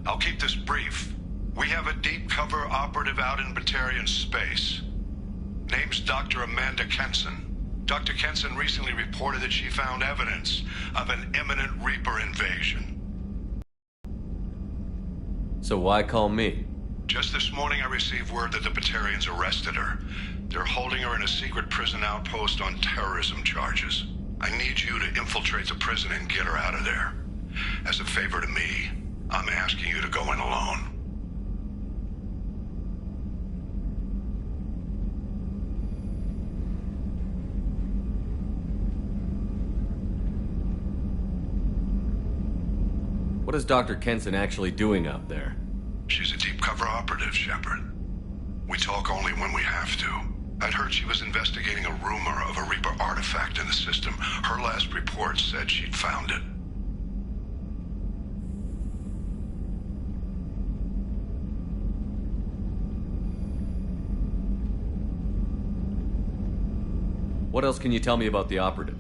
I'll keep this brief. We have a deep cover operative out in Batarian space. Name's Dr. Amanda Kenson. Dr. Kenson recently reported that she found evidence of an imminent Reaper invasion. So why call me? Just this morning I received word that the Batarians arrested her. They're holding her in a secret prison outpost on terrorism charges. I need you to infiltrate the prison and get her out of there. As a favor to me, I'm asking you to go in alone. What is Dr. Kenson actually doing out there? She's a deep cover operative, Shepard. We talk only when we have to. I'd heard she was investigating a rumor of a Reaper artifact in the system. Her last report said she'd found it. What else can you tell me about the operative?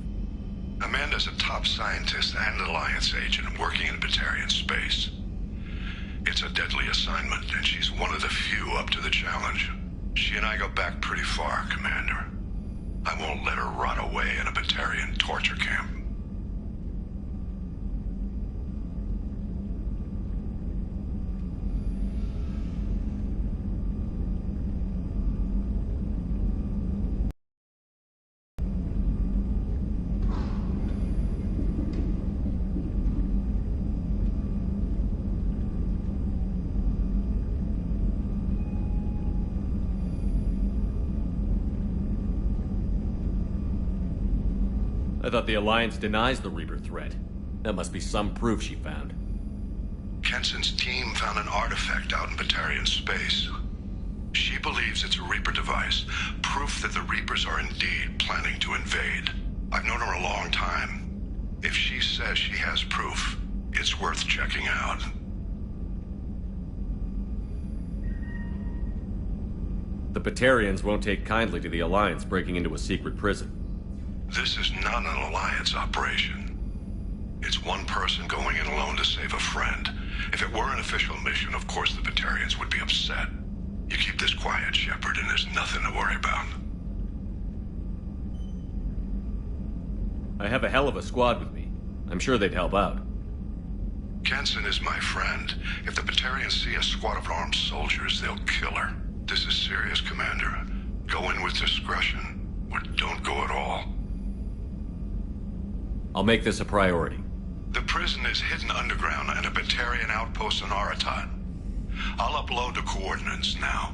Amanda's a top scientist and Alliance agent working in Batarian space. It's a deadly assignment, and she's one of the few up to the challenge. She and I go back pretty far, Commander. I won't let her rot away in a Batarian torture camp. I thought the Alliance denies the Reaper threat. That must be some proof she found. Kenson's team found an artifact out in Batarian space. She believes it's a Reaper device, proof that the Reapers are indeed planning to invade. I've known her a long time. If she says she has proof, it's worth checking out. The Batarians won't take kindly to the Alliance breaking into a secret prison. This is not an Alliance operation. It's one person going in alone to save a friend. If it were an official mission, of course the Batarians would be upset. You keep this quiet, Shepard, and there's nothing to worry about. I have a hell of a squad with me. I'm sure they'd help out. Kenson is my friend. If the Batarians see a squad of armed soldiers, they'll kill her. This is serious, Commander. Go in with discretion, or don't go at all. I'll make this a priority. The prison is hidden underground in a Batarian outpost on Aratat. I'll upload the coordinates now.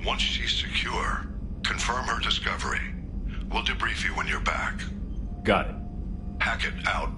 Once she's secure, confirm her discovery. We'll debrief you when you're back. Got it. Hackett out.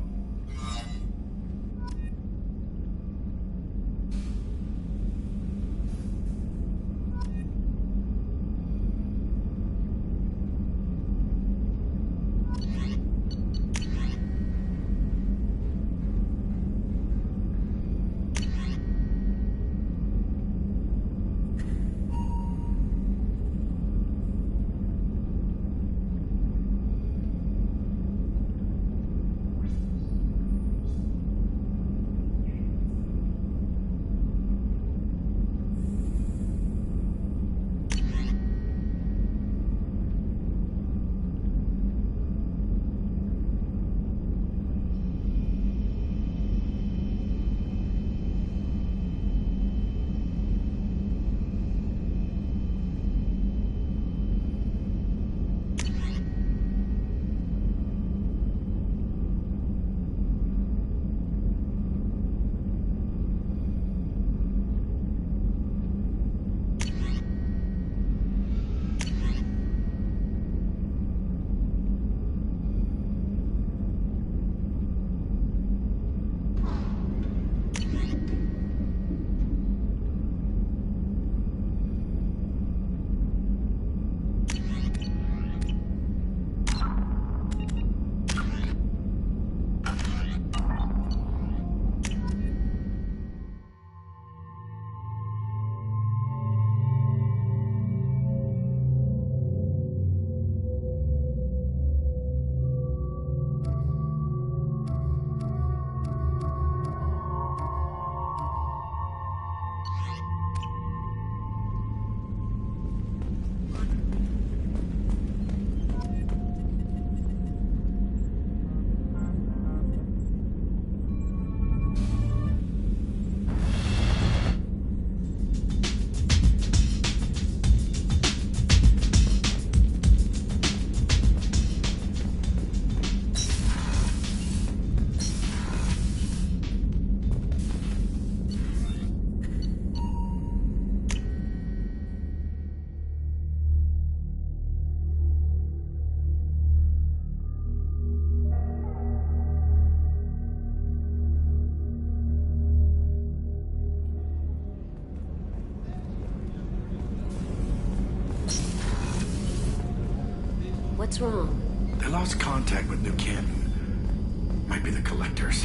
What's wrong? They lost contact with New Canton. Might be the Collectors.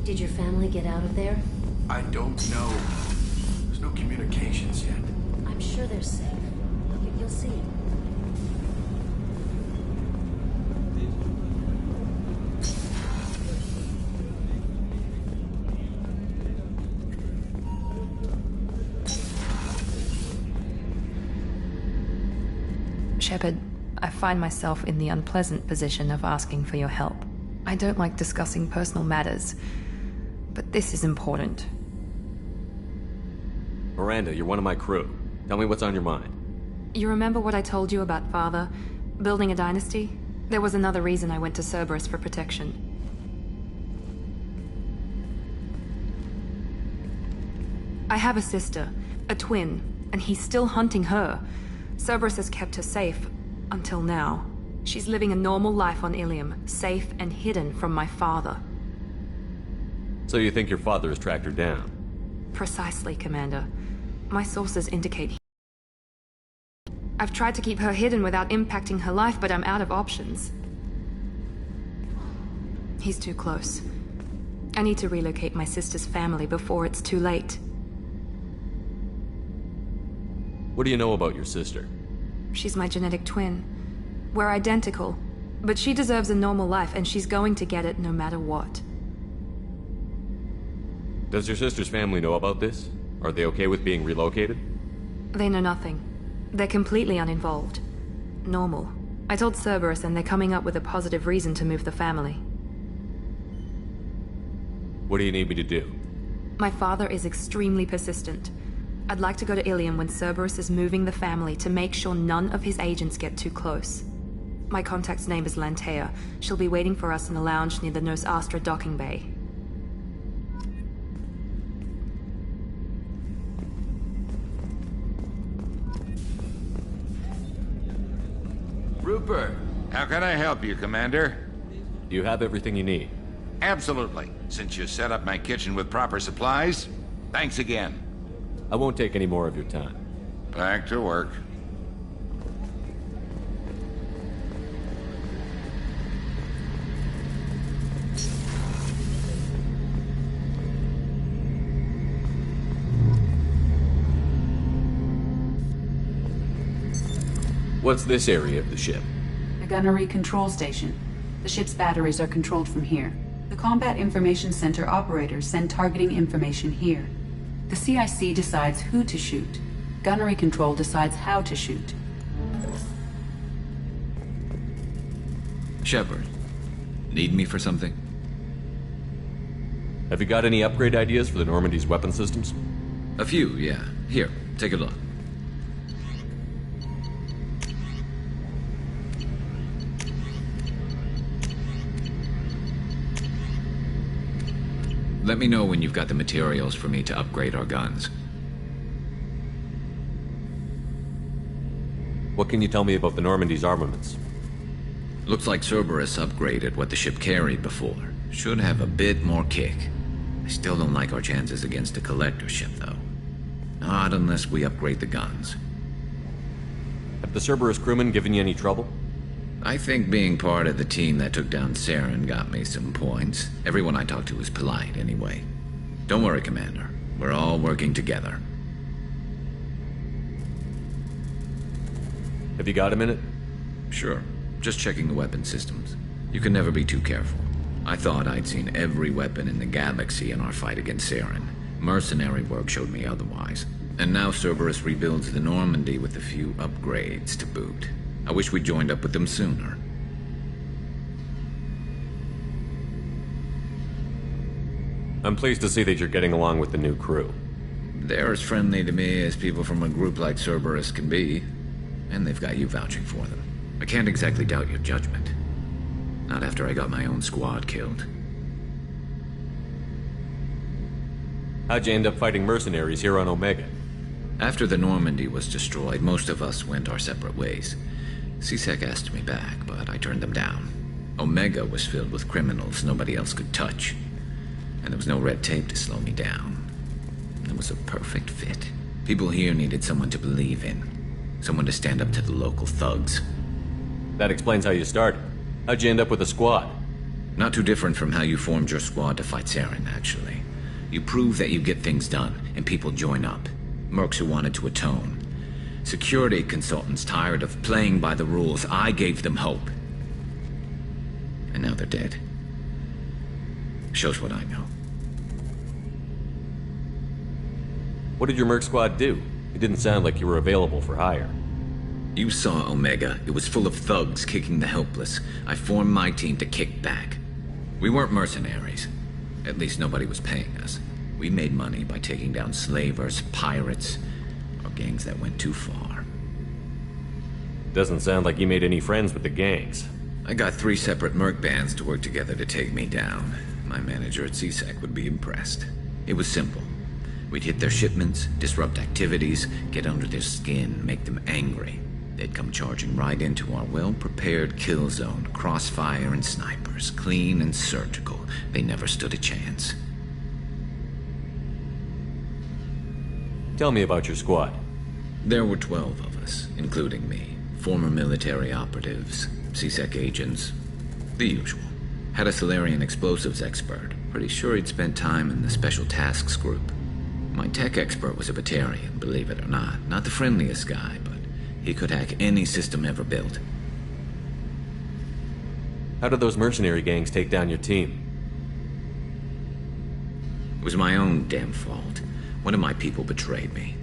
Did your family get out of there? I don't know. There's no communications yet. I'm sure they're safe. You'll see. Shepard, I find myself in the unpleasant position of asking for your help. I don't like discussing personal matters, but this is important. Miranda, you're one of my crew. Tell me what's on your mind. You remember what I told you about Father? Building a dynasty? There was another reason I went to Cerberus for protection. I have a sister, a twin, and he's still hunting her. Cerberus has kept her safe, until now. She's living a normal life on Ilium, safe and hidden from my father. So you think your father has tracked her down? Precisely, Commander. My sources indicate I've tried to keep her hidden without impacting her life, but I'm out of options. He's too close. I need to relocate my sister's family before it's too late. What do you know about your sister? She's my genetic twin. We're identical, but she deserves a normal life, and she's going to get it no matter what. Does your sister's family know about this? Are they okay with being relocated? They know nothing. They're completely uninvolved. Normal. I told Cerberus, and they're coming up with a positive reason to move the family. What do you need me to do? My father is extremely persistent. I'd like to go to Ilium when Cerberus is moving the family to make sure none of his agents get too close. My contact's name is Lantea. She'll be waiting for us in a lounge near the Nos Astra docking bay. Rupert, how can I help you, Commander? Do you have everything you need? Absolutely. Since you set up my kitchen with proper supplies, thanks again. I won't take any more of your time. Back to work. What's this area of the ship? The gunnery control station. The ship's batteries are controlled from here. The Combat Information Center operators send targeting information here. The CIC decides who to shoot. Gunnery control decides how to shoot. Shepard, need me for something? Have you got any upgrade ideas for the Normandy's weapon systems? A few, yeah. Here, take a look. Let me know when you've got the materials for me to upgrade our guns. What can you tell me about the Normandy's armaments? Looks like Cerberus upgraded what the ship carried before. Should have a bit more kick. I still don't like our chances against a Collector ship, though. Not unless we upgrade the guns. Have the Cerberus crewmen given you any trouble? I think being part of the team that took down Saren got me some points. Everyone I talked to was polite, anyway. Don't worry, Commander. We're all working together. Have you got a minute? Sure. Just checking the weapon systems. You can never be too careful. I thought I'd seen every weapon in the galaxy in our fight against Saren. Mercenary work showed me otherwise. And now Cerberus rebuilds the Normandy with a few upgrades to boot. I wish we'd joined up with them sooner. I'm pleased to see that you're getting along with the new crew. They're as friendly to me as people from a group like Cerberus can be. And they've got you vouching for them. I can't exactly doubt your judgment. Not after I got my own squad killed. How'd you end up fighting mercenaries here on Omega? After the Normandy was destroyed, most of us went our separate ways. C-Sec asked me back, but I turned them down. Omega was filled with criminals nobody else could touch. And there was no red tape to slow me down. It was a perfect fit. People here needed someone to believe in. Someone to stand up to the local thugs. That explains how you started. How'd you end up with a squad? Not too different from how you formed your squad to fight Saren, actually. You prove that you get things done, and people join up. Mercs who wanted to atone. Security consultants tired of playing by the rules. I gave them hope. And now they're dead. Shows what I know. What did your merc squad do? It didn't sound like you were available for hire. You saw Omega. It was full of thugs kicking the helpless. I formed my team to kick back. We weren't mercenaries. At least nobody was paying us. We made money by taking down slavers, pirates, or gangs that went too far. Doesn't sound like you made any friends with the gangs. I got 3 separate merc bands to work together to take me down. My manager at CSEC would be impressed. It was simple. We'd hit their shipments, disrupt activities, get under their skin, make them angry. They'd come charging right into our well-prepared kill zone, crossfire and snipers, clean and surgical. They never stood a chance. Tell me about your squad. There were 12 of us, including me. Former military operatives, CSEC agents, the usual. Had a Solarian explosives expert. Pretty sure he'd spent time in the Special Tasks Group. My tech expert was a Batarian, believe it or not. Not the friendliest guy, but he could hack any system ever built. How did those mercenary gangs take down your team? It was my own damn fault. One of my people betrayed me.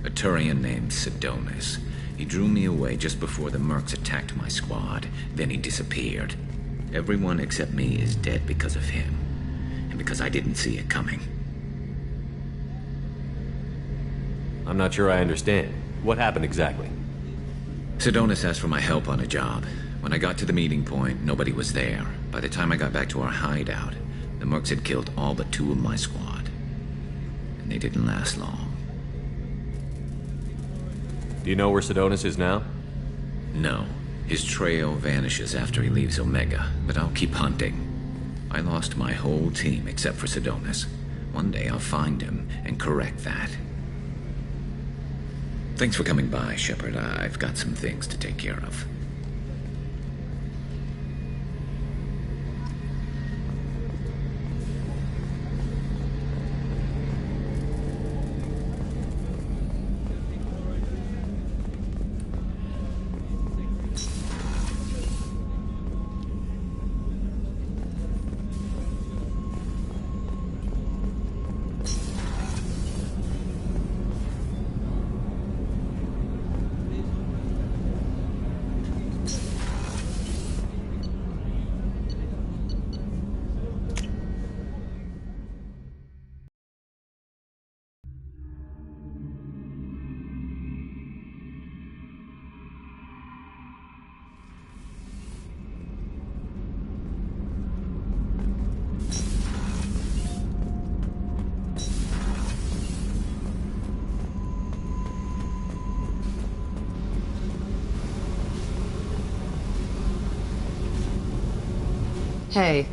A Turian named Sidonis. He drew me away just before the mercs attacked my squad. Then he disappeared. Everyone except me is dead because of him. And because I didn't see it coming. I'm not sure I understand. What happened exactly? Sidonis asked for my help on a job. When I got to the meeting point, nobody was there. By the time I got back to our hideout, the mercs had killed all but 2 of my squad. And they didn't last long. Do you know where Sidonis is now? No. His trail vanishes after he leaves Omega, but I'll keep hunting. I lost my whole team except for Sidonis. One day I'll find him and correct that. Thanks for coming by, Shepard. I've got some things to take care of. Hey.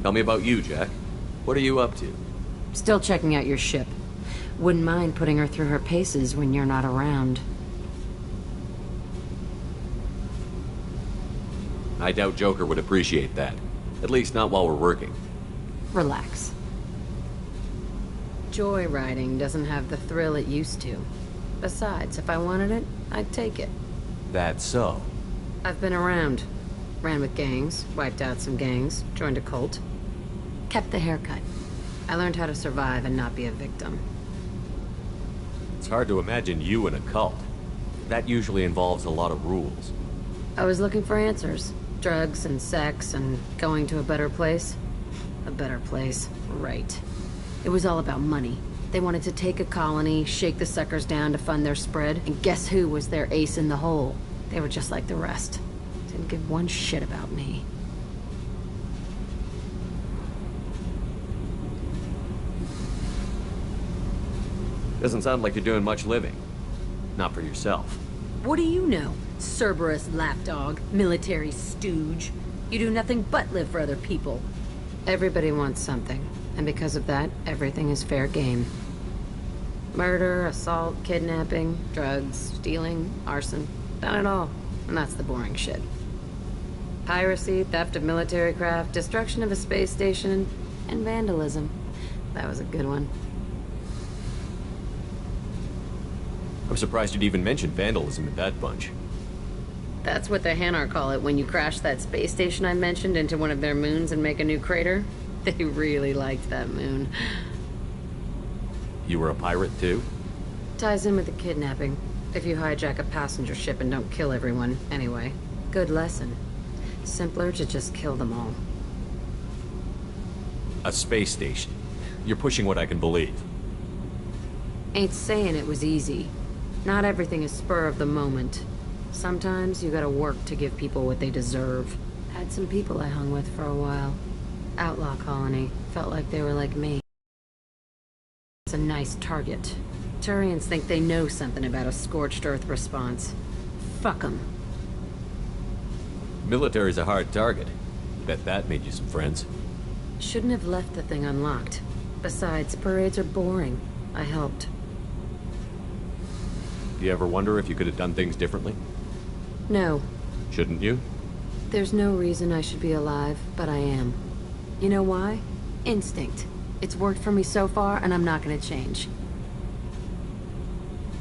Tell me about you, Jack. What are you up to? Still checking out your ship. Wouldn't mind putting her through her paces when you're not around. I doubt Joker would appreciate that. At least not while we're working. Relax. Joyriding doesn't have the thrill it used to. Besides, if I wanted it, I'd take it. That's so. I've been around. Ran with gangs, wiped out some gangs, joined a cult. Kept the haircut. I learned how to survive and not be a victim. It's hard to imagine you in a cult. That usually involves a lot of rules. I was looking for answers. Drugs and sex and going to a better place. A better place, right. It was all about money. They wanted to take a colony, shake the suckers down to fund their spread, and guess who was their ace in the hole? They were just like the rest. Didn't give one shit about me. Doesn't sound like you're doing much living. Not for yourself. What do you know? Cerberus lapdog, military stooge. You do nothing but live for other people. Everybody wants something, and because of that, everything is fair game. Murder, assault, kidnapping, drugs, stealing, arson. Done it all. And that's the boring shit. Piracy, theft of military craft, destruction of a space station, and vandalism. That was a good one. I'm surprised you'd even mention vandalism in that bunch. That's what the Hanar call it when you crash that space station I mentioned into one of their moons and make a new crater. They really liked that moon. You were a pirate too? Ties in with the kidnapping. If you hijack a passenger ship and don't kill everyone, anyway. Good lesson. Simpler to just kill them all. A space station. You're pushing what I can believe. Ain't saying it was easy. Not everything is spur of the moment. Sometimes you gotta work to give people what they deserve. Had some people I hung with for a while. Outlaw colony. Felt like they were like me. It's a nice target. Turians think they know something about a scorched earth response. Fuck 'em. Military's a hard target. Bet that made you some friends. Shouldn't have left the thing unlocked. Besides, parades are boring. I helped. Do you ever wonder if you could have done things differently? No. Shouldn't you? There's no reason I should be alive, but I am. You know why? Instinct. It's worked for me so far, and I'm not gonna change.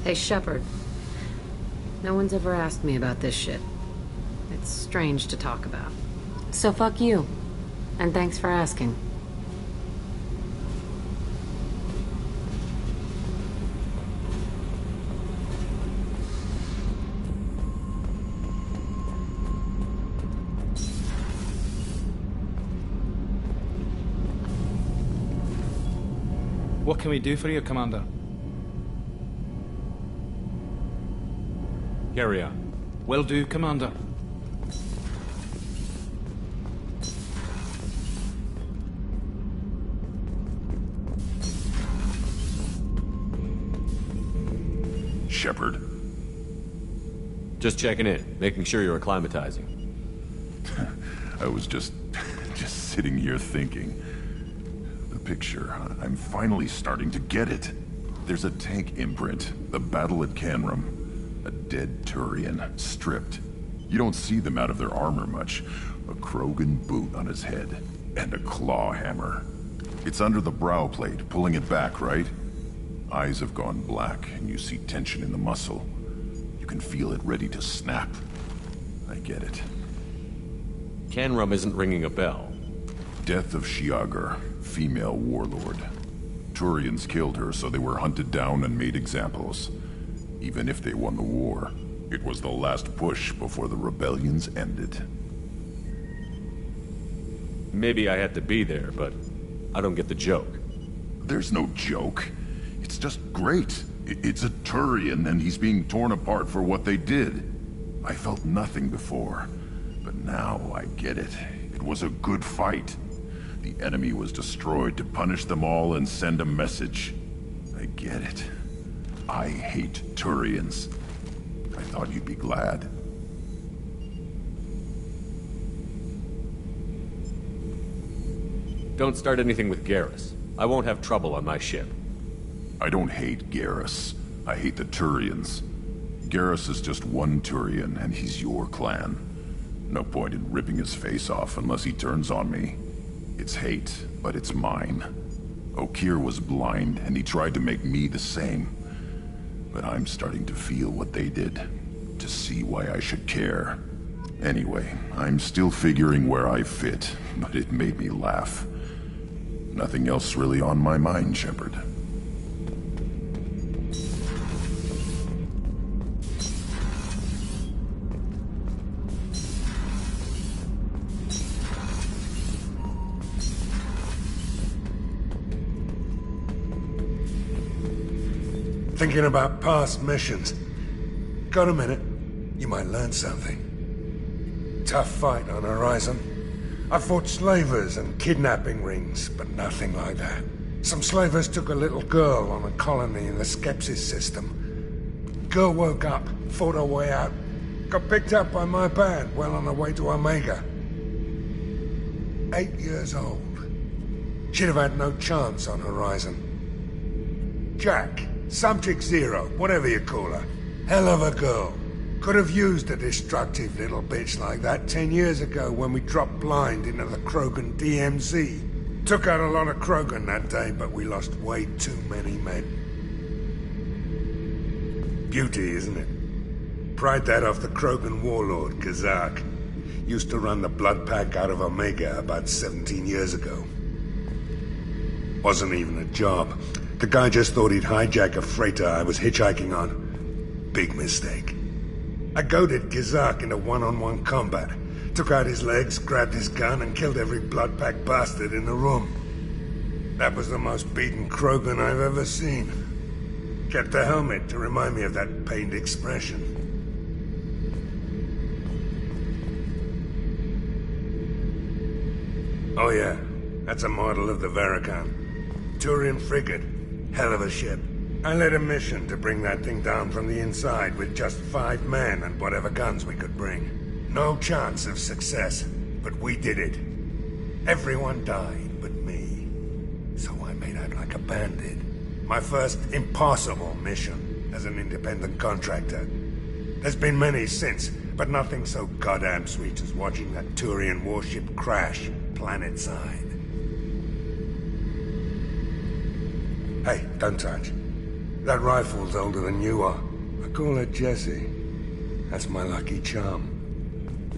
Hey, Shepard. No one's ever asked me about this shit. It's strange to talk about. So fuck you. And thanks for asking. What can we do for you, Commander? Carry on. Will do, Commander. Shepard. Just checking in, making sure you're acclimatizing. I was just sitting here thinking. The picture, I'm finally starting to get it. There's a tank imprint, the battle at Canrum. A dead Turian, stripped. You don't see them out of their armor much. A Krogan boot on his head, and a claw hammer. It's under the brow plate, pulling it back, right? Eyes have gone black, and you see tension in the muscle. You can feel it ready to snap. I get it. Canrum isn't ringing a bell. Death of Shiagar, female warlord. Turians killed her, so they were hunted down and made examples. Even if they won the war, it was the last push before the rebellions ended. Maybe I had to be there, but I don't get the joke. There's no joke. It's just great. It's a Turian, and he's being torn apart for what they did. I felt nothing before, but now I get it. It was a good fight. The enemy was destroyed to punish them all and send a message. I get it. I hate Turians. I thought you'd be glad. Don't start anything with Garrus. I won't have trouble on my ship. I don't hate Garrus. I hate the Turians. Garrus is just one Turian, and he's your clan. No point in ripping his face off unless he turns on me. It's hate, but it's mine. Okir was blind, and he tried to make me the same. But I'm starting to feel what they did, to see why I should care. Anyway, I'm still figuring where I fit, but it made me laugh. Nothing else really on my mind, Shepard. Thinking about past missions. Got a minute? You might learn something. Tough fight on Horizon. I fought slavers and kidnapping rings, but nothing like that. Some slavers took a little girl on a colony in the Skepsis system. Girl woke up, fought her way out, got picked up by my band well on her way to Omega. 8 years old. She'd have had no chance on Horizon. Jack, Subject Zero, whatever you call her. Hell of a girl. Could have used a destructive little bitch like that 10 years ago when we dropped blind into the Krogan DMZ. Took out a lot of Krogan that day, but we lost way too many men. Beauty, isn't it? Pried that off the Krogan warlord, Kazak. Used to run the blood pack out of Omega about 17 years ago. Wasn't even a job. The guy just thought he'd hijack a freighter I was hitchhiking on. Big mistake. I goaded Kazak into one-on-one combat. Took out his legs, grabbed his gun, and killed every blood pack bastard in the room. That was the most beaten Krogan I've ever seen. Kept a helmet to remind me of that pained expression. Oh yeah, that's a model of the Verican. Turian frigate. Hell of a ship. I led a mission to bring that thing down from the inside with just 5 men and whatever guns we could bring. No chance of success, but we did it. Everyone died but me. So I made out like a bandit. My first impossible mission as an independent contractor. There's been many since, but nothing so goddamn sweet as watching that Turian warship crash planet-side. Hey, don't touch. That rifle's older than you are. I call her Jessie. That's my lucky charm.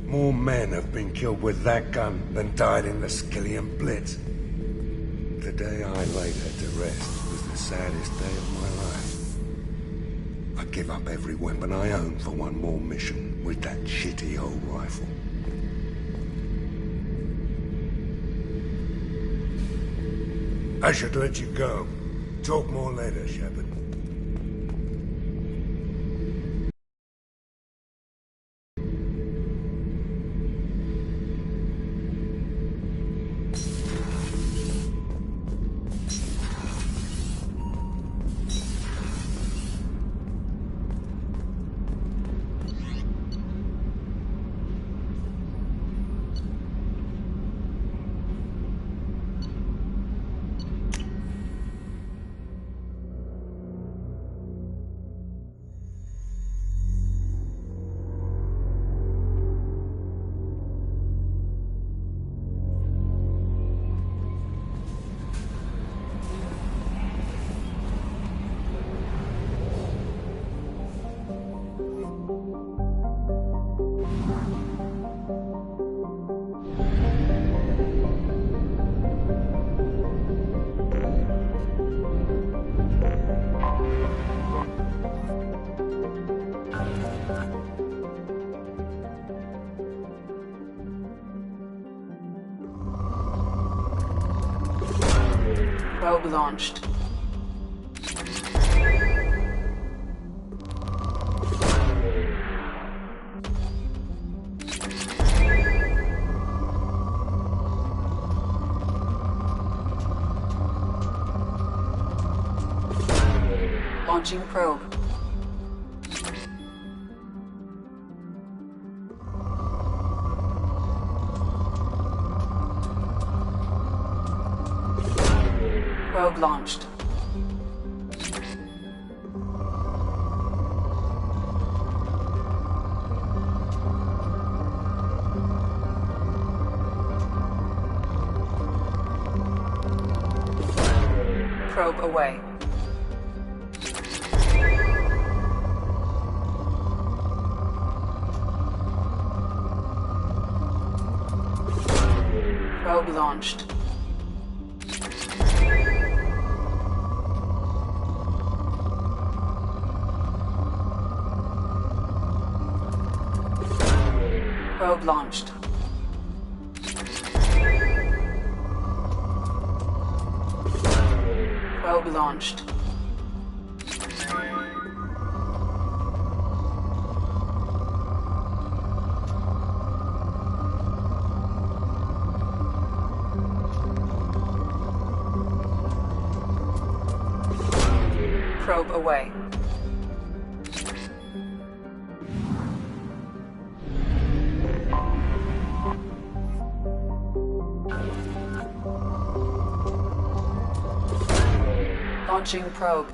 More men have been killed with that gun than died in the Skillian Blitz. The day I laid her to rest was the saddest day of my life. I'd give up every weapon I own for one more mission with that shitty old rifle. I should let you go. Talk more later, Shepard. Probe launched. Launching probe. Probe launched. Probe away. Probe launched. Probe launched. Probe launched. Probe away. Launching probe.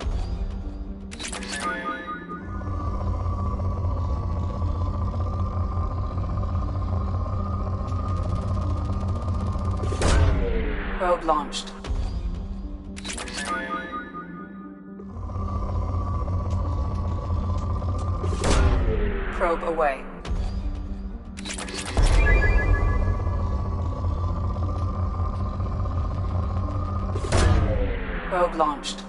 Probe launched. Probe away. Probe launched.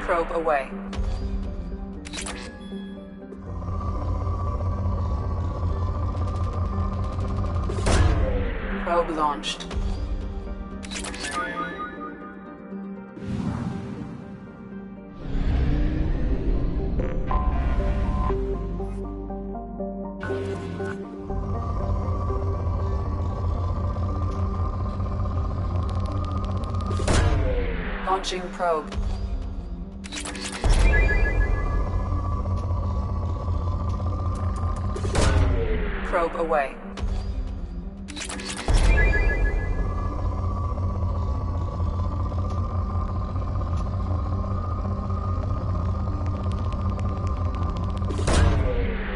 Probe away. Probe launched. Launching probe. Probe away.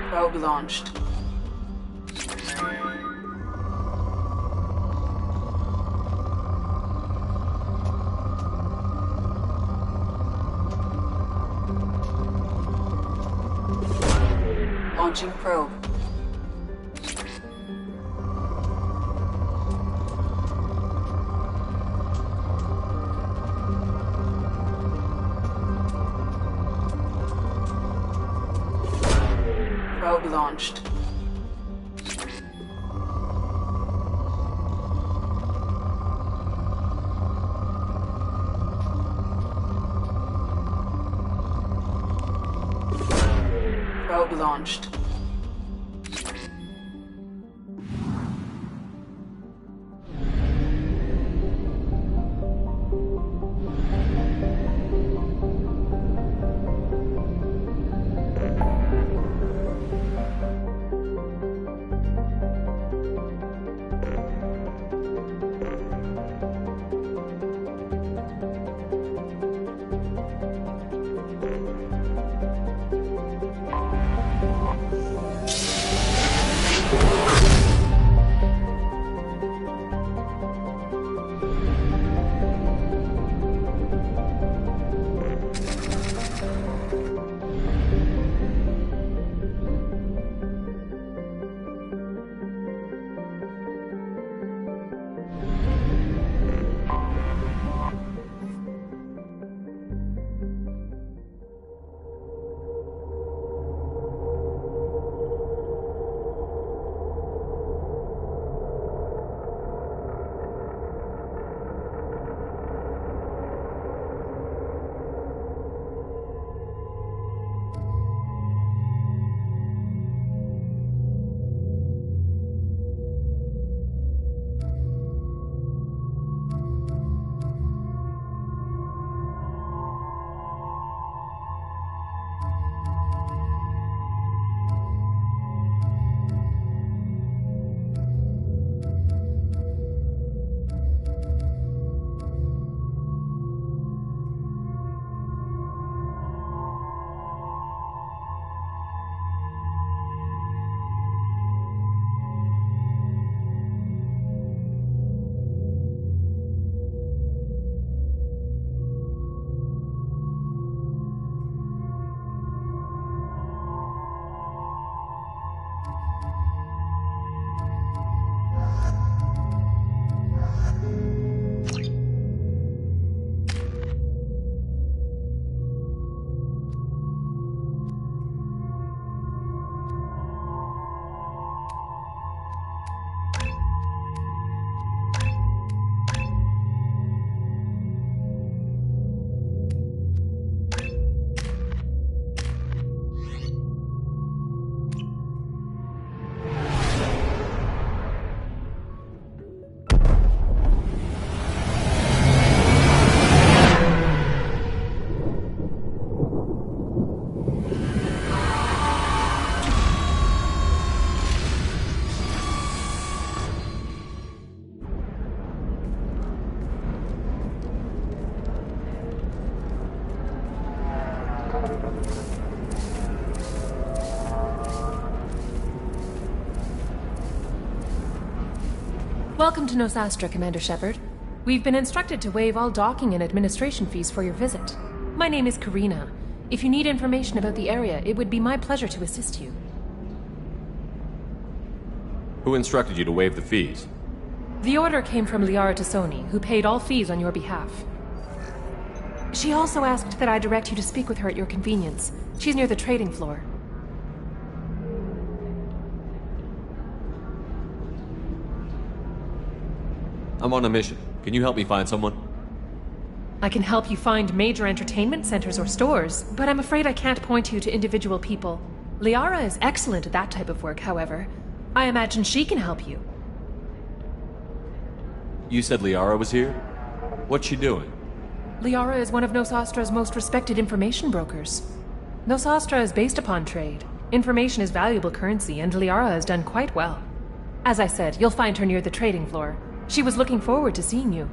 Probe launched. Launching probe. Probe launched. Probe launched. Welcome to Nosastra, Commander Shepard. We've been instructed to waive all docking and administration fees for your visit. My name is Karina. If you need information about the area, it would be my pleasure to assist you. Who instructed you to waive the fees? The order came from Liara Tassoni, who paid all fees on your behalf. She also asked that I direct you to speak with her at your convenience. She's near the trading floor. I'm on a mission. Can you help me find someone? I can help you find major entertainment centers or stores, but I'm afraid I can't point you to individual people. Liara is excellent at that type of work, however. I imagine she can help you. You said Liara was here? What's she doing? Liara is one of Nosastra's most respected information brokers. Nosastra is based upon trade. Information is valuable currency, and Liara has done quite well. As I said, you'll find her near the trading floor. She was looking forward to seeing you.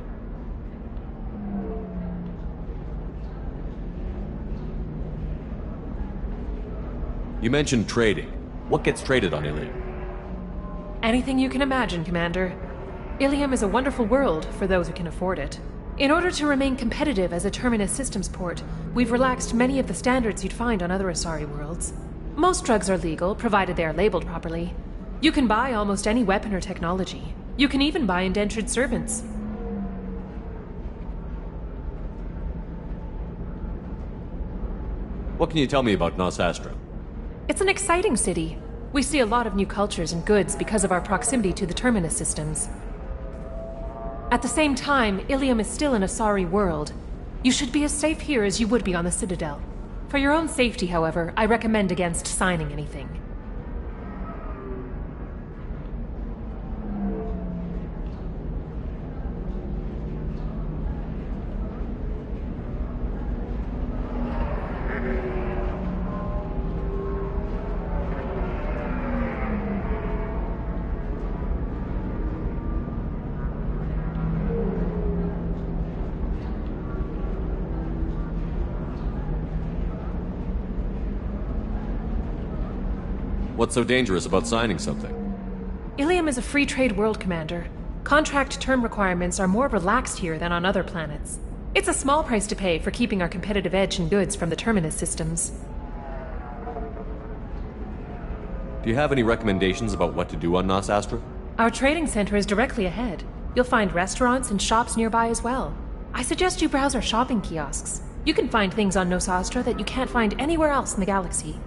You mentioned trading. What gets traded on Ilium? Anything you can imagine, Commander. Ilium is a wonderful world for those who can afford it. In order to remain competitive as a Terminus systems port, we've relaxed many of the standards you'd find on other Asari worlds. Most drugs are legal, provided they are labeled properly. You can buy almost any weapon or technology. You can even buy indentured servants. What can you tell me about Nosastra? It's an exciting city. We see a lot of new cultures and goods because of our proximity to the Terminus systems. At the same time, Ilium is still an Asari world. You should be as safe here as you would be on the Citadel. For your own safety, however, I recommend against signing anything. What's so dangerous about signing something? Ilium is a free trade world, Commander. Contract term requirements are more relaxed here than on other planets. It's a small price to pay for keeping our competitive edge in goods from the Terminus systems. Do you have any recommendations about what to do on Nosastra? Our trading center is directly ahead. You'll find restaurants and shops nearby as well. I suggest you browse our shopping kiosks. You can find things on Nosastra that you can't find anywhere else in the galaxy.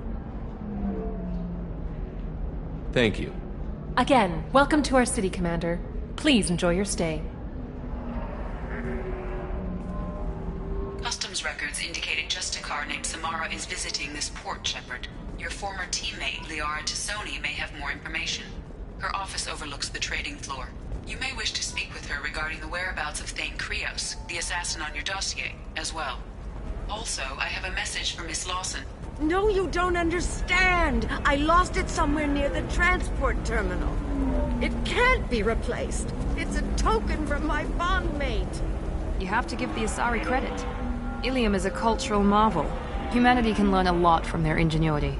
Thank you. Again, welcome to our city, Commander. Please enjoy your stay. Customs records indicated just a car named Samara is visiting this port, Shepard. Your former teammate, Liara Tassoni, may have more information. Her office overlooks the trading floor. You may wish to speak with her regarding the whereabouts of Thane Krios, the assassin on your dossier, as well. Also, I have a message for Miss Lawson. No, you don't understand. I lost it somewhere near the transport terminal. It can't be replaced. It's a token from my bondmate. You have to give the Asari credit. Ilium is a cultural marvel. Humanity can learn a lot from their ingenuity.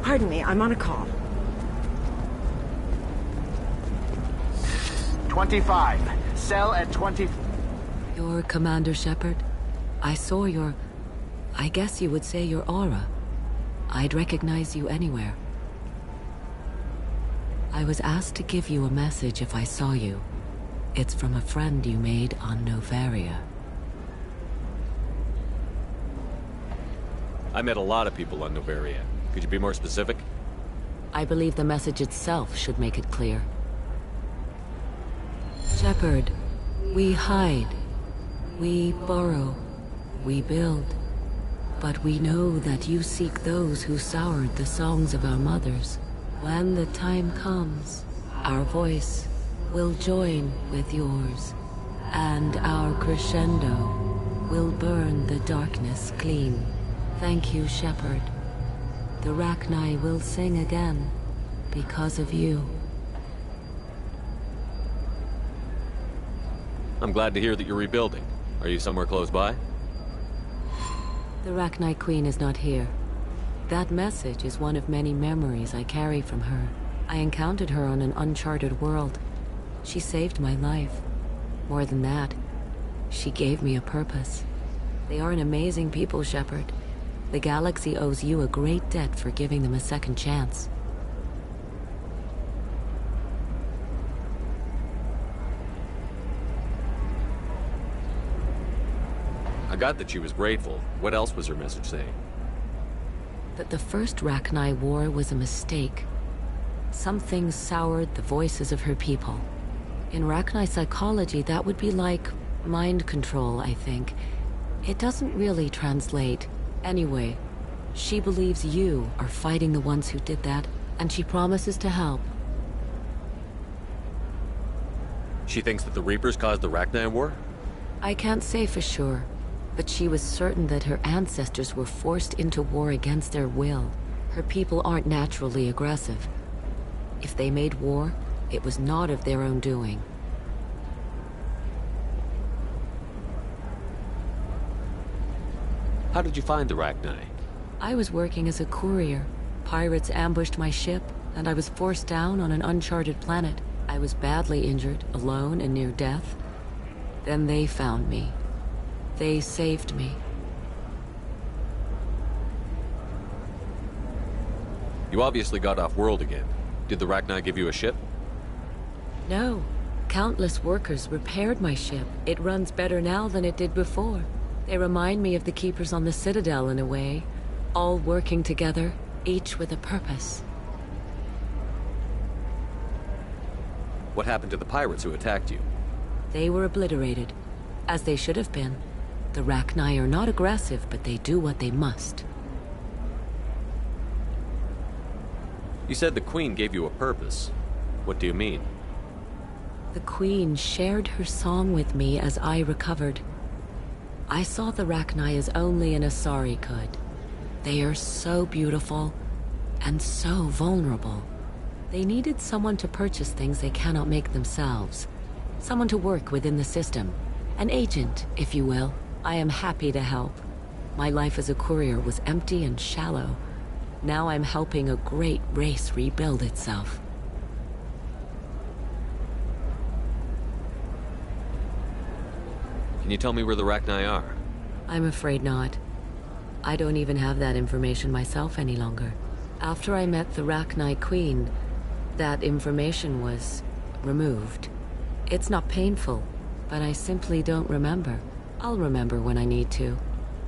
Pardon me, I'm on a call. 25. Cell at 20... You're Commander Shepard? I saw your... I guess you would say your aura. I'd recognize you anywhere. I was asked to give you a message if I saw you. It's from a friend you made on Novaria. I met a lot of people on Novaria. Could you be more specific? I believe the message itself should make it clear. Shepard, we hide. We borrow, we build, but we know that you seek those who soured the songs of our mothers. When the time comes, our voice will join with yours, and our crescendo will burn the darkness clean. Thank you, Shepard. The Rachni will sing again because of you. I'm glad to hear that you're rebuilding. Are you somewhere close by? The Rachni Queen is not here. That message is one of many memories I carry from her. I encountered her on an uncharted world. She saved my life. More than that, she gave me a purpose. They are an amazing people, Shepard. The galaxy owes you a great debt for giving them a second chance. I got that she was grateful. What else was her message saying? That the first Rachni War was a mistake. Some things soured the voices of her people. In Rachni psychology, that would be like mind control, I think. It doesn't really translate. Anyway, she believes you are fighting the ones who did that, and she promises to help. She thinks that the Reapers caused the Rachni War? I can't say for sure, but she was certain that her ancestors were forced into war against their will. Her people aren't naturally aggressive. If they made war, it was not of their own doing. How did you find the Rachni? I was working as a courier. Pirates ambushed my ship, and I was forced down on an uncharted planet. I was badly injured, alone and near death. Then they found me. They saved me. You obviously got off-world again. Did the Rachni give you a ship? No. Countless workers repaired my ship. It runs better now than it did before. They remind me of the Keepers on the Citadel in a way. All working together, each with a purpose. What happened to the pirates who attacked you? They were obliterated, as they should have been. The Rachni are not aggressive, but they do what they must. You said the Queen gave you a purpose. What do you mean? The Queen shared her song with me as I recovered. I saw the Rachni as only an Asari could. They are so beautiful, and so vulnerable. They needed someone to purchase things they cannot make themselves. Someone to work within the system. An agent, if you will. I am happy to help. My life as a courier was empty and shallow. Now I'm helping a great race rebuild itself. Can you tell me where the Rachni are? I'm afraid not. I don't even have that information myself any longer. After I met the Rachni Queen, that information was removed. It's not painful, but I simply don't remember. I'll remember when I need to.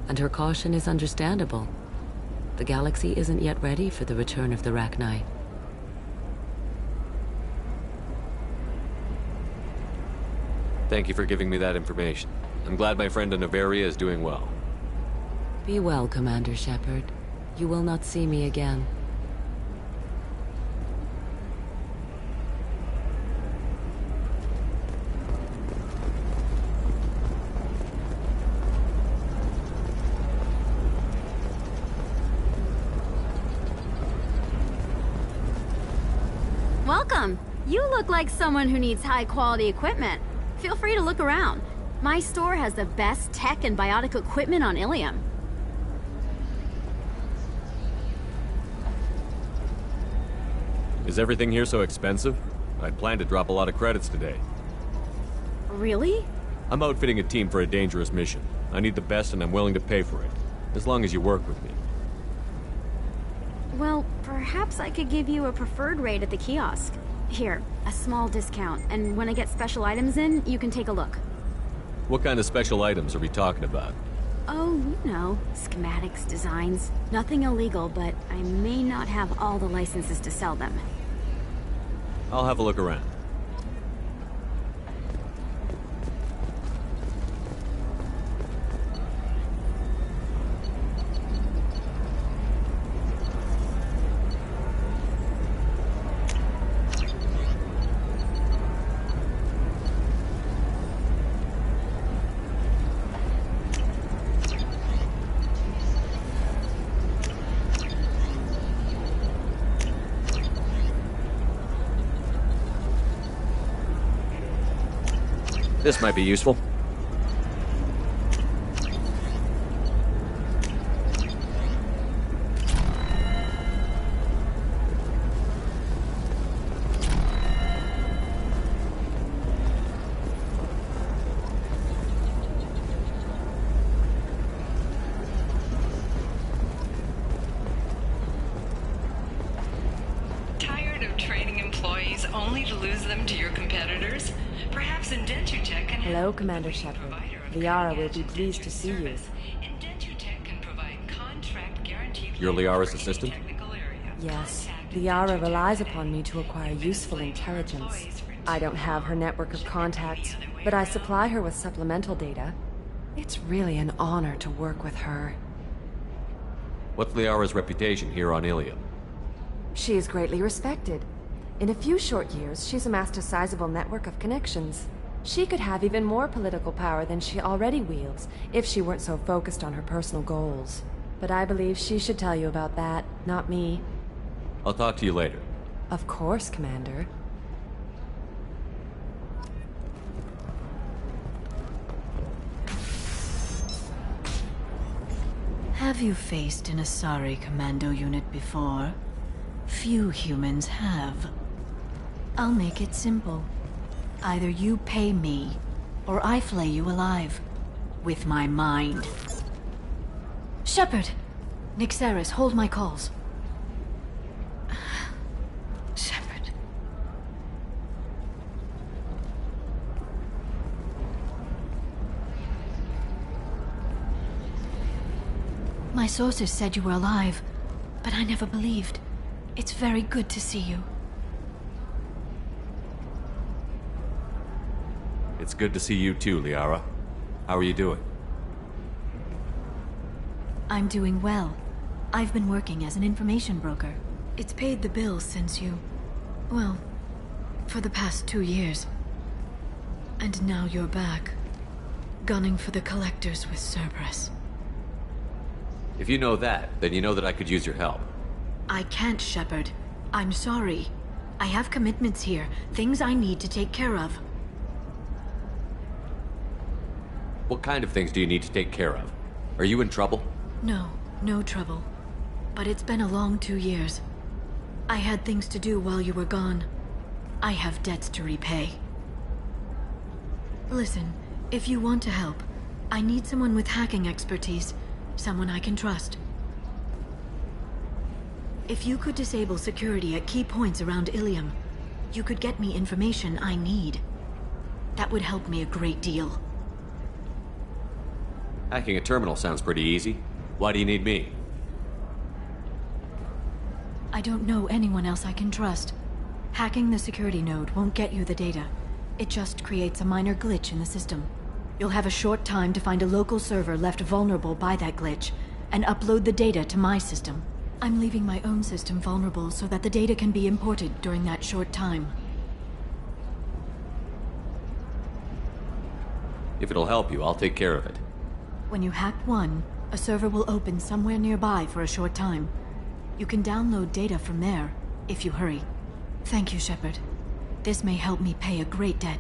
And her caution is understandable. The galaxy isn't yet ready for the return of the Rachni. Thank you for giving me that information. I'm glad my friend in Noveria is doing well. Be well, Commander Shepard. You will not see me again. Welcome. You look like someone who needs high-quality equipment. Feel free to look around. My store has the best tech and biotic equipment on Ilium. Is everything here so expensive? I'd planned to drop a lot of credits today. Really? I'm outfitting a team for a dangerous mission. I need the best and I'm willing to pay for it. As long as you work with me. Well, perhaps I could give you a preferred rate at the kiosk. Here, a small discount, and when I get special items in, you can take a look. What kind of special items are we talking about? Oh, you know, schematics, designs. Nothing illegal, but I may not have all the licenses to sell them. I'll have a look around. This might be useful. only to lose them to your competitors? Perhaps Infiltrator can Hello, help Commander Shepard. Liara will be pleased to see you. Infiltrator can provide contract guaranteed. You're Liara's assistant? Yes. Liara relies upon me to acquire useful intelligence. I don't have her network of contacts, but I supply her with supplemental data. It's really an honor to work with her. What's Liara's reputation here on Ilium? She is greatly respected. In a few short years, she's amassed a sizable network of connections. She could have even more political power than she already wields, if she weren't so focused on her personal goals. But I believe she should tell you about that, not me. I'll talk to you later. Of course, Commander. Have you faced an Asari commando unit before? Few humans have. I'll make it simple. Either you pay me, or I flay you alive. With my mind. Shepard! Nixeris, hold my calls. Shepard. My sources said you were alive, but I never believed. It's very good to see you. It's good to see you too, Liara. How are you doing? I'm doing well. I've been working as an information broker. It's paid the bills since you... well, for the past 2 years. And now you're back, gunning for the Collectors with Cerberus. If you know that, then you know that I could use your help. I can't, Shepard. I'm sorry. I have commitments here, things I need to take care of. What kind of things do you need to take care of? Are you in trouble? No, no trouble. But it's been a long 2 years. I had things to do while you were gone. I have debts to repay. Listen, if you want to help, I need someone with hacking expertise. Someone I can trust. If you could disable security at key points around Ilium, you could get me information I need. That would help me a great deal. Hacking a terminal sounds pretty easy. Why do you need me? I don't know anyone else I can trust. Hacking the security node won't get you the data. It just creates a minor glitch in the system. You'll have a short time to find a local server left vulnerable by that glitch, and upload the data to my system. I'm leaving my own system vulnerable so that the data can be imported during that short time. If it'll help you, I'll take care of it. When you hack one, a server will open somewhere nearby for a short time. You can download data from there, if you hurry. Thank you, Shepard. This may help me pay a great debt.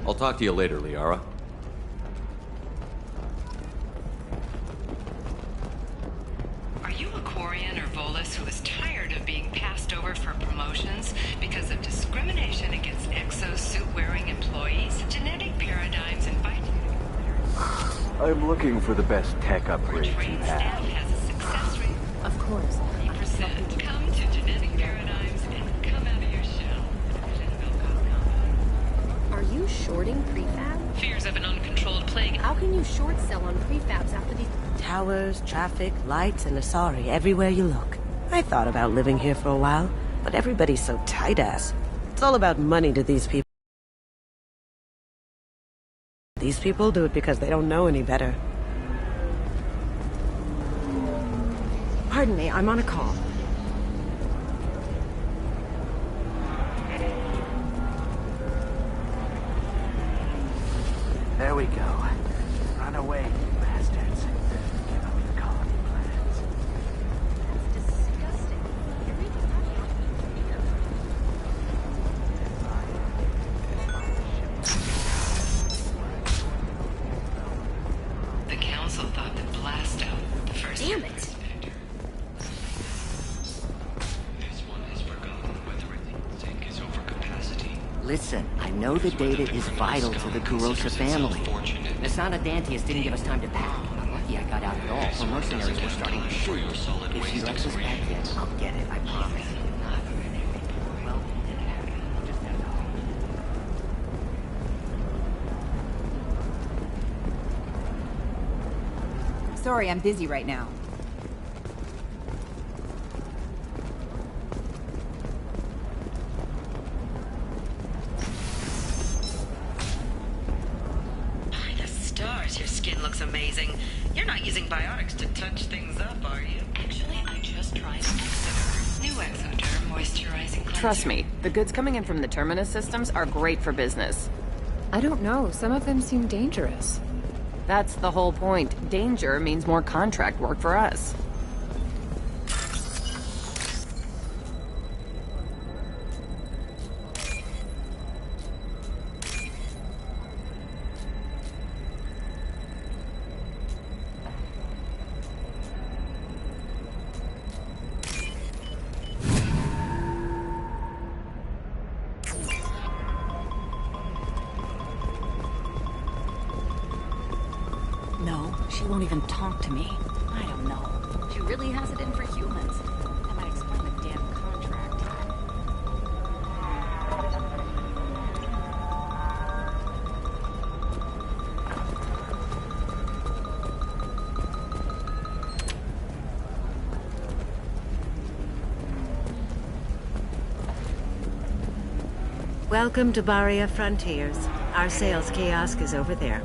I'll talk to you later, Liara. Are you a Quarian or Volus who is tired of being passed over for promotions because of discrimination against exosuit-wearing employees? Genetic paradigms invite... I'm looking for the best tech upgrades you Staff have. has a success rate Of course. of 80%. Come to Genetic Paradigms and come out of your shell. Are you shorting prefab? Fears of an uncontrolled plague. How can you short sell on prefabs after these... Towers, traffic, lights, and Asari everywhere you look. I thought about living here for a while, but everybody's so tight-ass. It's all about money to these people. These people do it because they don't know any better. Pardon me, I'm on a call. There we go. Run away, you bastards. Give up the colony plans. That's disgusting. You're really The council thought to blast out the first... Damn it! Listen, I know the data is vital to the Kurosa family, Nasana Dantius didn't give us time to pack. I'm lucky I got out at all, for mercenaries were starting to shoot. If she lets us back in, I'll get it, I promise. Sorry, I'm busy right now. By the stars, your skin looks amazing. You're not using biotics to touch things up, are you? Actually, I just tried Exoderm. New Exoderm moisturizing cleanser. Trust me, the goods coming in from the Terminus systems are great for business. I don't know. Some of them seem dangerous. That's the whole point. Danger means more contract work for us. No, she won't even talk to me. I don't know. She really has it in for humans. That might explain the damn contract. Welcome to Barria Frontiers. Our sales kiosk is over there.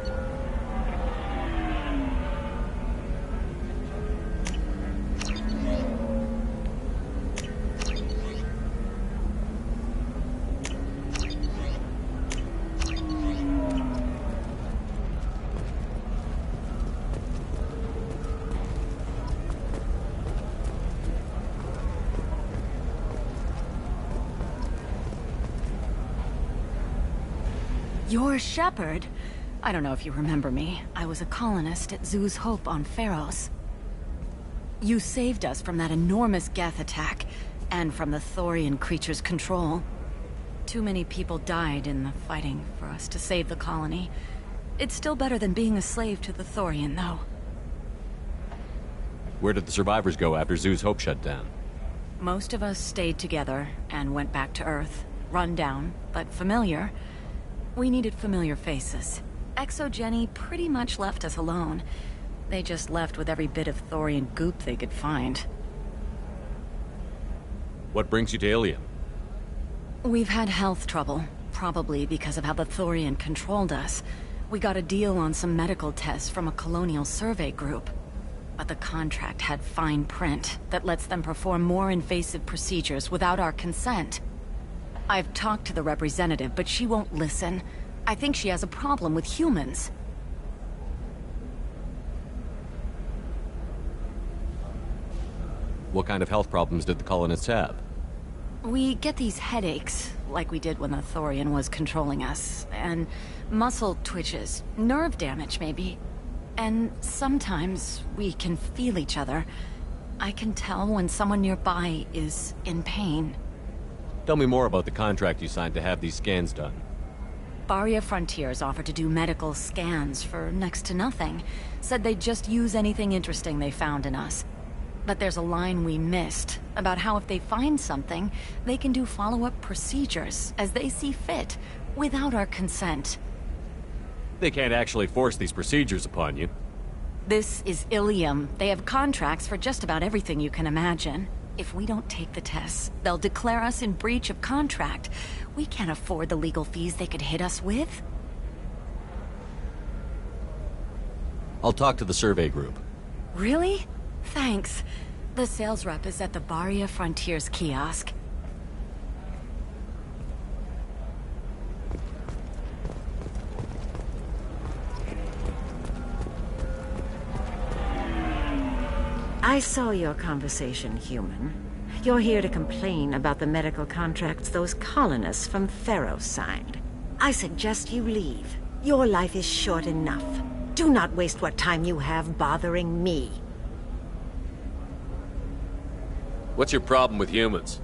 You're Shepard? I don't know if you remember me. I was a colonist at Zoo's Hope on Pharos. You saved us from that enormous Geth attack, and from the Thorian creature's control. Too many people died in the fighting for us to save the colony. It's still better than being a slave to the Thorian, though. Where did the survivors go after Zoo's Hope shut down? Most of us stayed together and went back to Earth. Run down, but familiar. We needed familiar faces. Exogeny pretty much left us alone. They just left with every bit of Thorian goop they could find. What brings you to Ilium? We've had health trouble, probably because of how the Thorian controlled us. We got a deal on some medical tests from a colonial survey group. But the contract had fine print that lets them perform more invasive procedures without our consent. I've talked to the representative, but she won't listen. I think she has a problem with humans. What kind of health problems did the colonists have? We get these headaches, like we did when the Thorian was controlling us, and muscle twitches, nerve damage maybe. And sometimes we can feel each other. I can tell when someone nearby is in pain. Tell me more about the contract you signed to have these scans done. Barria Frontiers offered to do medical scans for next to nothing. Said they'd just use anything interesting they found in us. But there's a line we missed about how if they find something, they can do follow-up procedures as they see fit, without our consent. They can't actually force these procedures upon you. This is Ilium. They have contracts for just about everything you can imagine. If we don't take the tests, they'll declare us in breach of contract. We can't afford the legal fees they could hit us with. I'll talk to the survey group. Really? Thanks. The sales rep is at the Barria Frontiers kiosk. I saw your conversation, human. You're here to complain about the medical contracts those colonists from Pharos signed. I suggest you leave. Your life is short enough. Do not waste what time you have bothering me. What's your problem with humans?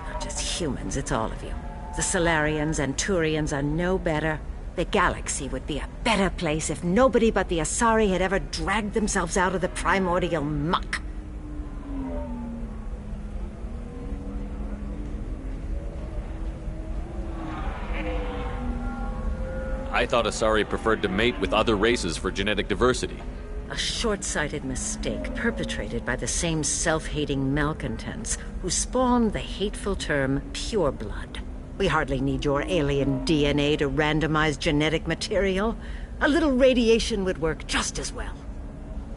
Not just humans, it's all of you. The Solarians and Turians are no better. The galaxy would be a better place if nobody but the Asari had ever dragged themselves out of the primordial muck. I thought Asari preferred to mate with other races for genetic diversity. A short-sighted mistake perpetrated by the same self-hating malcontents who spawned the hateful term pureblood. We hardly need your alien DNA to randomize genetic material. A little radiation would work just as well.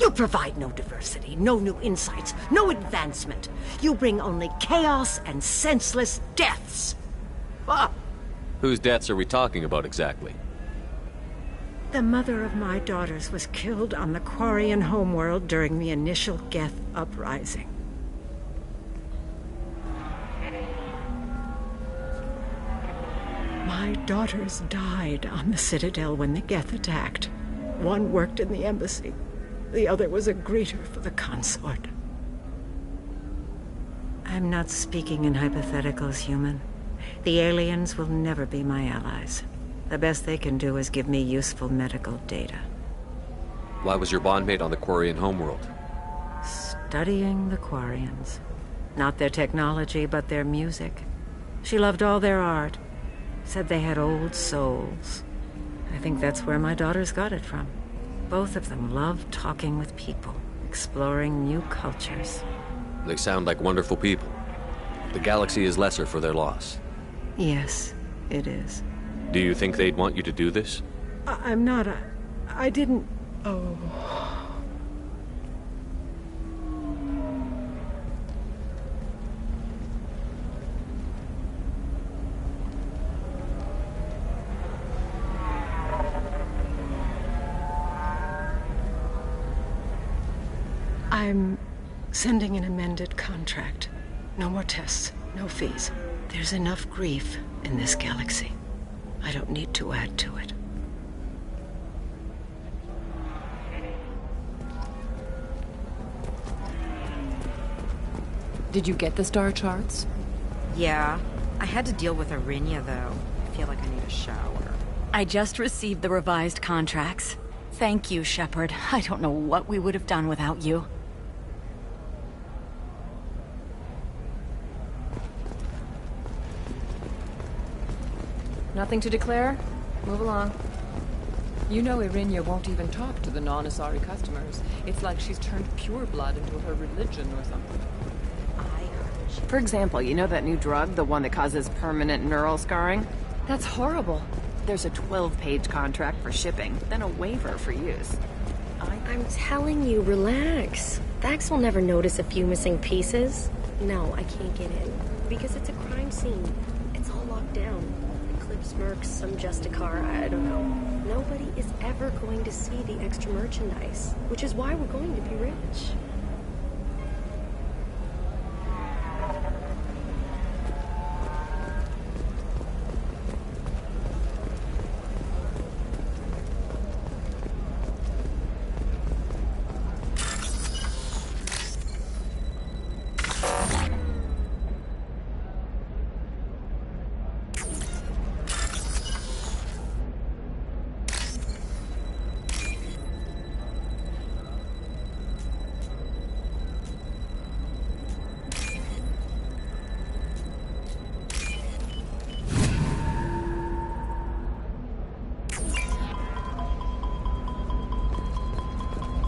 You provide no diversity, no new insights, no advancement. You bring only chaos and senseless deaths. Ah. Whose deaths are we talking about exactly? The mother of my daughters was killed on the Quarian homeworld during the initial Geth uprising. My daughters died on the Citadel when the Geth attacked. One worked in the embassy. The other was a greeter for the consort. I'm not speaking in hypotheticals, human. The aliens will never be my allies. The best they can do is give me useful medical data. Why was your bondmate on the Quarian homeworld? Studying the Quarians. Not their technology, but their music. She loved all their art. Said they had old souls. I think that's where my daughters got it from. Both of them loved talking with people, exploring new cultures. They sound like wonderful people. The galaxy is lesser for their loss. Yes, it is. Do you think they'd want you to do this? I'm not. I didn't. Oh. I'm sending an amended contract. No more tests, no fees. There's enough grief in this galaxy. I don't need to add to it. Did you get the star charts? Yeah. I had to deal with Arinya, though. I feel like I need a shower. I just received the revised contracts. Thank you, Shepard. I don't know what we would have done without you. Nothing to declare? Move along. You know Irinya won't even talk to the non-Asari customers. It's like she's turned pureblood into her religion or something. For example, you know that new drug, the one that causes permanent neural scarring? That's horrible. There's a 12-page contract for shipping, then a waiver for use. I'm telling you, relax. Vax will never notice a few missing pieces. No, I can't get in. Because it's a crime scene. It's all locked down. Eclipse mercs, some Justicar, I don't know. Nobody is ever going to see the extra merchandise, which is why we're going to be rich.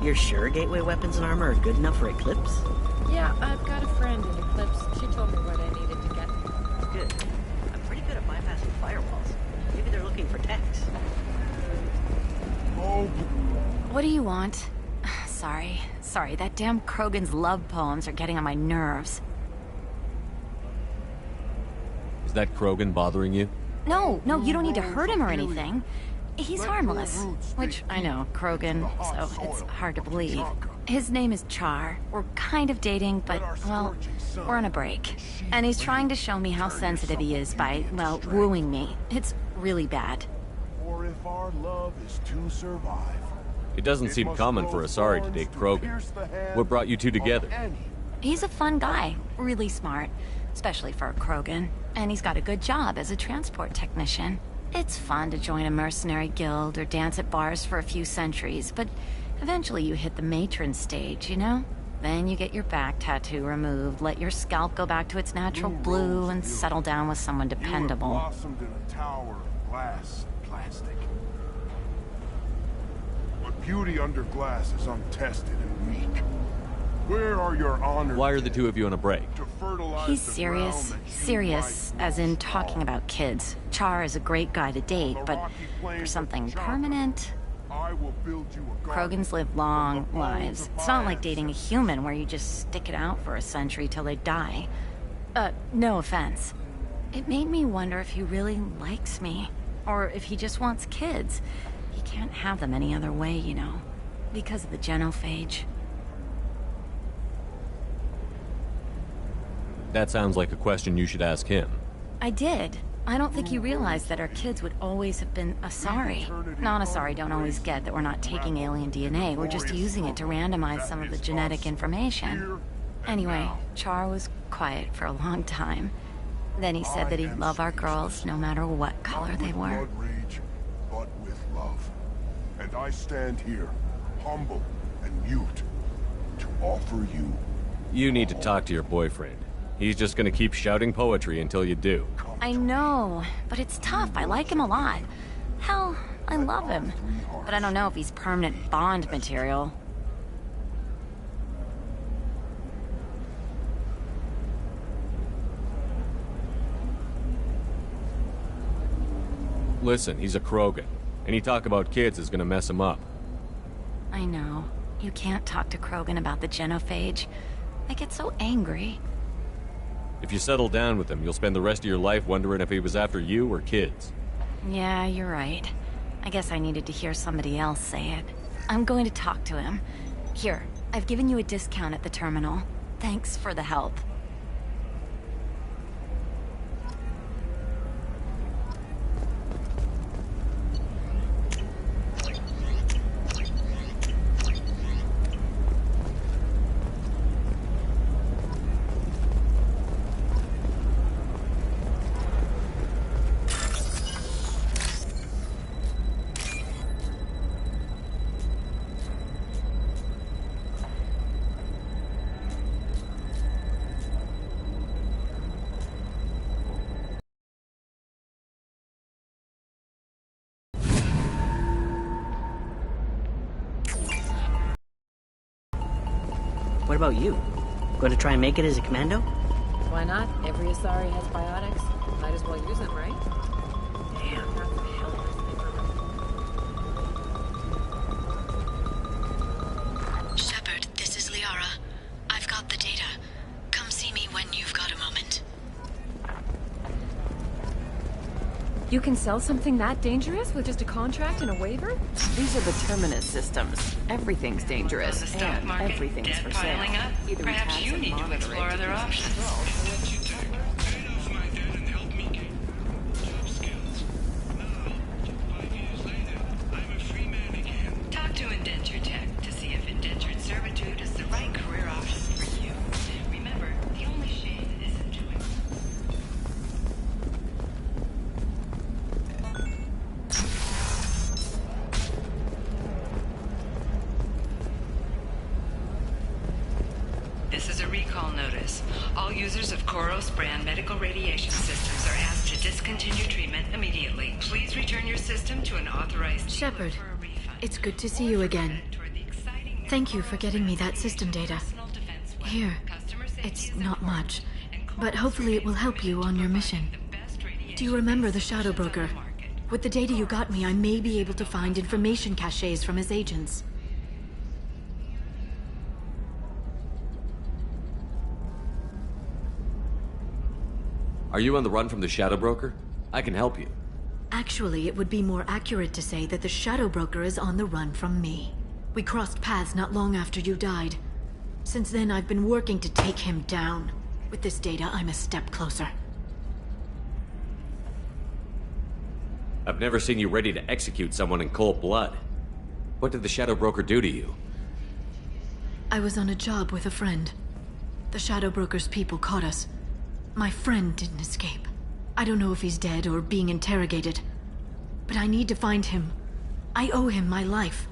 You're sure gateway weapons and armor are good enough for Eclipse? Yeah, I've got a friend in Eclipse. She told me what I needed to get. Good. I'm pretty good at bypassing firewalls. Maybe they're looking for techs. What do you want? Sorry, that damn Krogan's love poems are getting on my nerves. Is that Krogan bothering you? No, you don't need to hurt him or anything. He's harmless, which I know, Krogan, so it's hard to believe. His name is Char. We're kind of dating, but, well, we're on a break. And he's trying to show me how sensitive he is by, well, wooing me. It's really bad. Or if our love is to survive. It doesn't seem common for Asari to date Krogan. What brought you two together? He's a fun guy, really smart, especially for a Krogan. And he's got a good job as a transport technician. It's fun to join a mercenary guild or dance at bars for a few centuries, but eventually you hit the matron stage, you know? Then you get your back tattoo removed, let your scalp go back to its natural blue, and settle down with someone dependable. You have blossomed in a tower of glass and plastic. But beauty under glass is untested and weak. Where are your honors? Why are the two of you on a break? He's serious. Serious, as in talking about kids. Char is a great guy to date, but for something permanent... Krogans live long lives. It's not like dating a human where you just stick it out for a century till they die. No offense. It made me wonder if he really likes me. Or if he just wants kids. He can't have them any other way, you know. Because of the genophage. That sounds like a question you should ask him. I did. I don't think you realized that our kids would always have been Asari. Non-Asari don't always get that we're not taking alien DNA, we're just using it to randomize some of the genetic information. Anyway, Char was quiet for a long time. Then he said that he'd love our girls no matter what color they were. Blood rage, but with love. And I stand here, humble and mute, to offer you... You need to talk to your boyfriend. He's just gonna keep shouting poetry until you do. I know, but it's tough. I like him a lot. Hell, I love him. But I don't know if he's permanent Bond material. Listen, he's a Krogan. Any talk about kids is gonna mess him up. I know. You can't talk to Krogan about the genophage. I get so angry. If you settle down with him, you'll spend the rest of your life wondering if he was after you or kids. Yeah, you're right. I guess I needed to hear somebody else say it. I'm going to talk to him. Here, I've given you a discount at the terminal. Thanks for the help. What about you? Going to try and make it as a commando? Why not? Every Asari has biotics. Might as well use them, right? Damn. Shepard, this is Liara. I've got the data. Come see me when you've got a moment. You can sell something that dangerous with just a contract and a waiver? These are the Terminus systems. Everything's dangerous, and everything's for sale. Either Perhaps you need to explore other options. Talk to Indentured Tech to see if indentured servitude is the right career option for you. Remember, the only shame isn't doing. This is a recall notice. All users of Koros brand medical radiation systems are asked to discontinue treatment immediately. Please return your system to an authorized Shepard, it's good to see you again. Thank you for getting me that system data. Here, it's not much, but hopefully it will help you on your mission. Do you remember the Shadow Broker? With the data you got me, I may be able to find information caches from his agents. Are you on the run from the Shadow Broker? I can help you. Actually, it would be more accurate to say that the Shadow Broker is on the run from me. We crossed paths not long after you died. Since then, I've been working to take him down. With this data, I'm a step closer. I've never seen you ready to execute someone in cold blood. What did the Shadow Broker do to you? I was on a job with a friend. The Shadow Broker's people caught us. My friend didn't escape. I don't know if he's dead or being interrogated. but I need to find him. I owe him my life.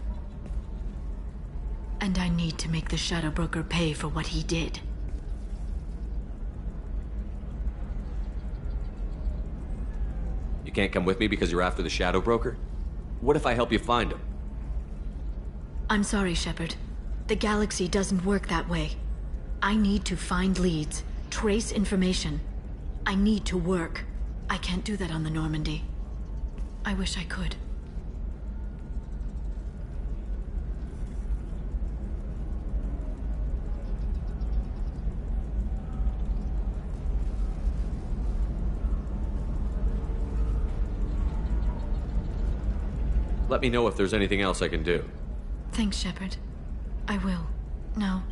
And I need to make the Shadow Broker pay for what he did. You can't come with me because you're after the Shadow Broker? What if I help you find him? I'm sorry, Shepard. The galaxy doesn't work that way. I need to find leads, trace information. I need to work. I can't do that on the Normandy. I wish I could. Let me know if there's anything else I can do. Thanks, Shepard. I will. Now,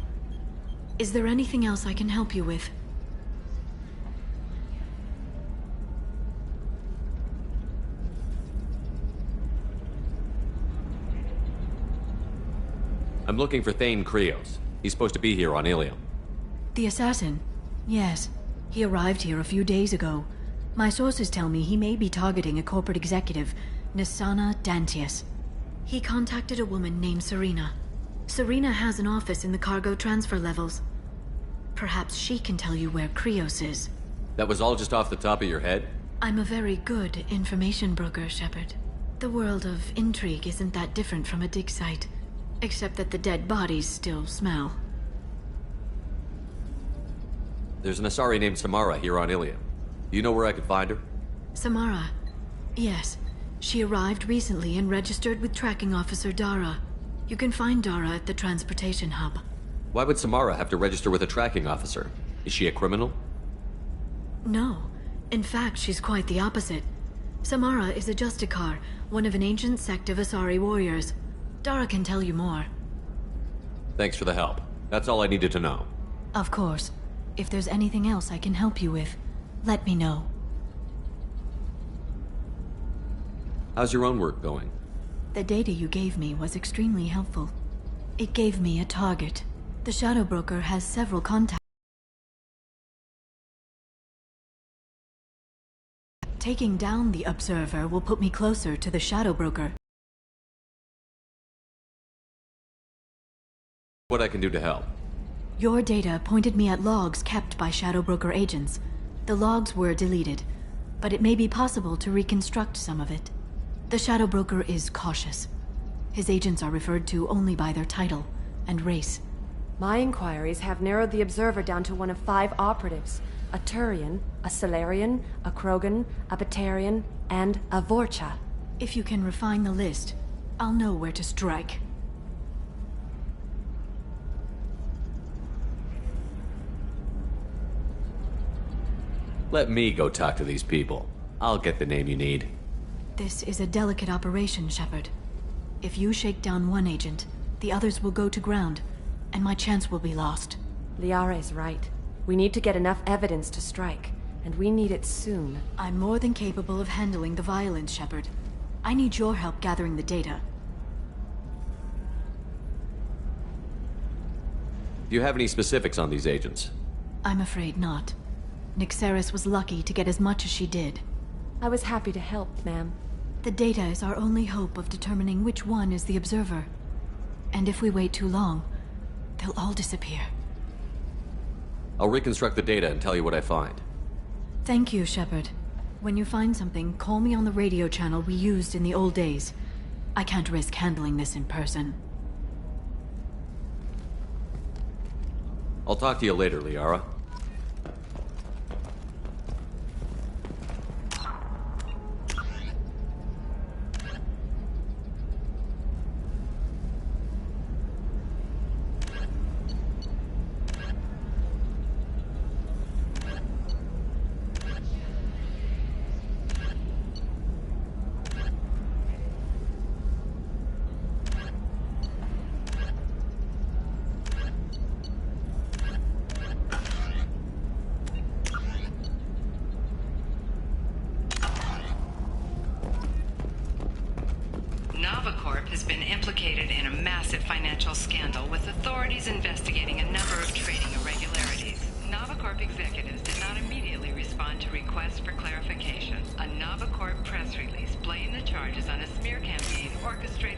is there anything else I can help you with? I'm looking for Thane Krios. He's supposed to be here on Ilium. The assassin? Yes. He arrived here a few days ago. My sources tell me he may be targeting a corporate executive, Nisana Dantius. He contacted a woman named Serena. Serena has an office in the cargo transfer levels. Perhaps she can tell you where Krios is. That was all just off the top of your head? I'm a very good information broker, Shepard. The world of intrigue isn't that different from a dig site, except that the dead bodies still smell. There's an Asari named Samara here on Ilium. Do you know where I could find her? Samara? Yes. She arrived recently and registered with Tracking Officer Dara. You can find Dara at the transportation hub. Why would Samara have to register with a tracking officer? Is she a criminal? No. In fact, she's quite the opposite. Samara is a Justicar, one of an ancient sect of Asari warriors. Dara can tell you more. Thanks for the help. That's all I needed to know. Of course. If there's anything else I can help you with, let me know. How's your own work going? The data you gave me was extremely helpful. It gave me a target. The Shadow Broker has several contacts. Taking down the Observer will put me closer to the Shadow Broker. What I can do to help? Your data pointed me at logs kept by Shadow Broker agents. The logs were deleted, but it may be possible to reconstruct some of it. The Shadow Broker is cautious. His agents are referred to only by their title and race. My inquiries have narrowed the Observer down to one of 5 operatives. A Turian, a Solarian, a Krogan, a Batarian, and a Vorcha. If you can refine the list, I'll know where to strike. Let me go talk to these people. I'll get the name you need. This is a delicate operation, Shepard. If you shake down one agent, the others will go to ground, and my chance will be lost. Liara is right. We need to get enough evidence to strike, and we need it soon. I'm more than capable of handling the violence, Shepard. I need your help gathering the data. Do you have any specifics on these agents? I'm afraid not. Nyxeris was lucky to get as much as she did. I was happy to help, ma'am. The data is our only hope of determining which one is the Observer. And if we wait too long, they'll all disappear. I'll reconstruct the data and tell you what I find. Thank you, Shepard. When you find something, call me on the radio channel we used in the old days. I can't risk handling this in person. I'll talk to you later, Liara. Novacorp has been implicated in a massive financial scandal, with authorities investigating a number of trading irregularities. Novacorp executives did not immediately respond to requests for clarification. A Novacorp press release blamed the charge charges on a smear campaign orchestrated